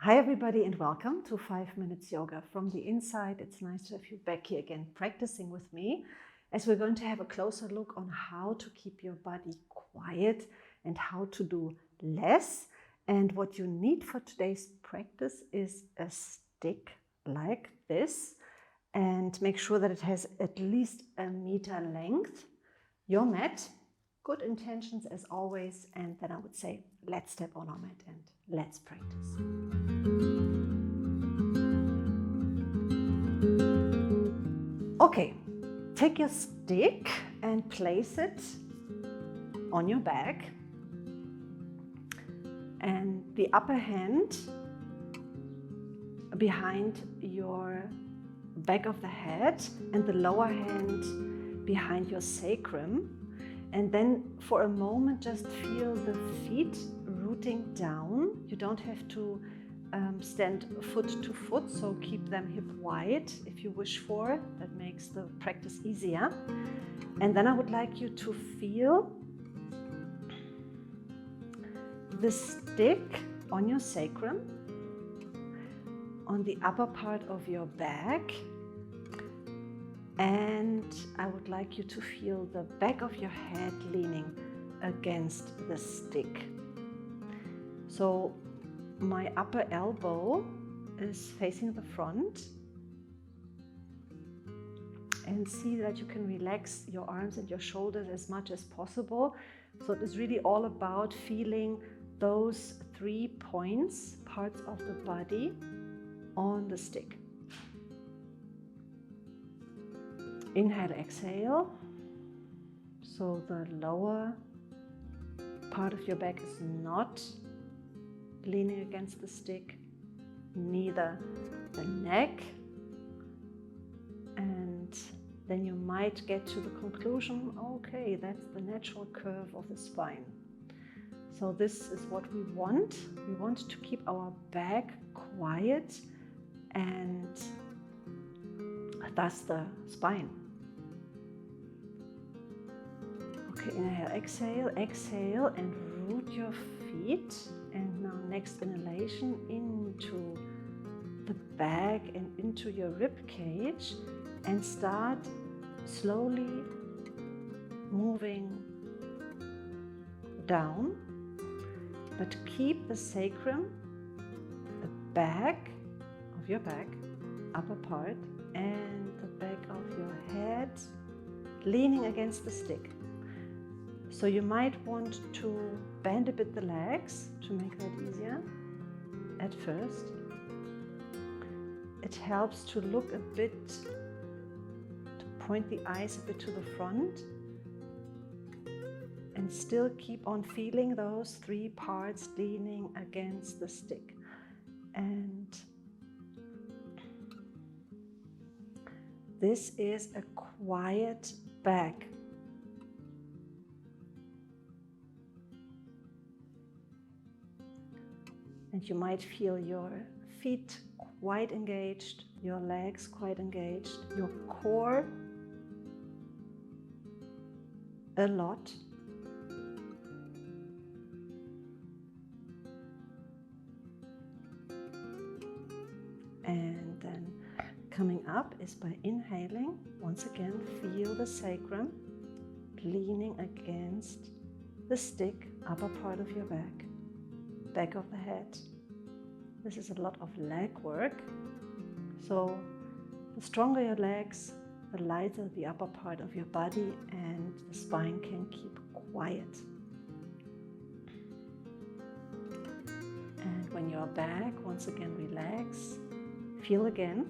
Hi everybody and welcome to 5 Minutes Yoga from the Inside. It's nice to have you back here again practicing with me as we're going to have a closer look on how to keep your body quiet and how to do less. And what you need for today's practice is a stick like this, and make sure that it has at least 1 meter length. Your mat, good intentions as always, and then I would say let's step on our mat and let's practice. Okay, take your stick and place it on your back, and the upper hand behind your back of the head and the lower hand behind your sacrum. And then for a moment just feel the feet rooting down. You don't have to stand foot to foot, so keep them hip wide if you wish for. That makes the practice easier. And then I would like you to feel the stick on your sacrum, on the upper part of your back, and I would like you to feel the back of your head leaning against the stick. So my upper elbow is facing the front, and see that you can relax your arms and your shoulders as much as possible. So it is really all about feeling those 3 parts of the body on the stick. Inhale, exhale. So the lower part of your back is not leaning against the stick, neither the neck. And then you might get to the conclusion, okay, that's the natural curve of the spine. So this is what we want. We want to keep our back quiet and thus the spine. Okay, inhale, exhale, exhale, and root your feet. And now next inhalation into the back and into your rib cage, and start slowly moving down, but keep the sacrum, the back of your back, upper part, and the back of your head leaning against the stick. So you might want to bend a bit the legs to make that easier at first. It helps to look a bit, to point the eyes a bit to the front, and still keep on feeling those 3 parts leaning against the stick. And this is a quiet back. And you might feel your feet quite engaged, your legs quite engaged, your core a lot. And then coming up is by inhaling. Once again, feel the sacrum leaning against the stick, upper part of your back, back of the head. This is a lot of leg work. So the stronger your legs, the lighter the upper part of your body, and the spine can keep quiet. And when you're back, once again relax. Feel again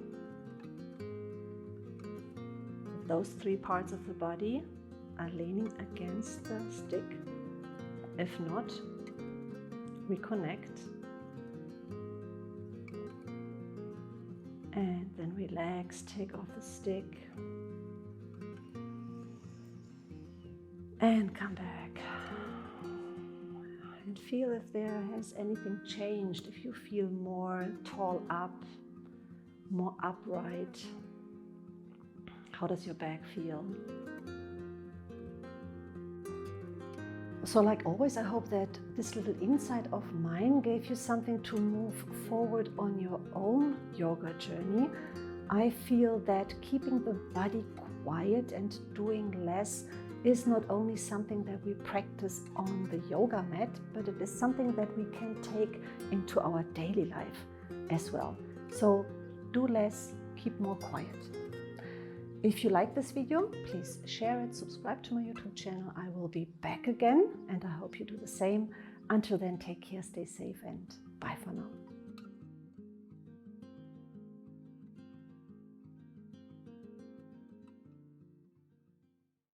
if those 3 parts of the body are leaning against the stick. If not, reconnect. And then relax, take off the stick, and come back. And feel if there has anything changed, if you feel more tall up, more upright. How does your back feel? So like always, I hope that this little insight of mine gave you something to move forward on your own yoga journey. I feel that keeping the body quiet and doing less is not only something that we practice on the yoga mat, but it is something that we can take into our daily life as well. So do less, keep more quiet. If you like this video, please share it, subscribe to my YouTube channel. I will be back again and I hope you do the same. Until then, take care, stay safe, and bye for now.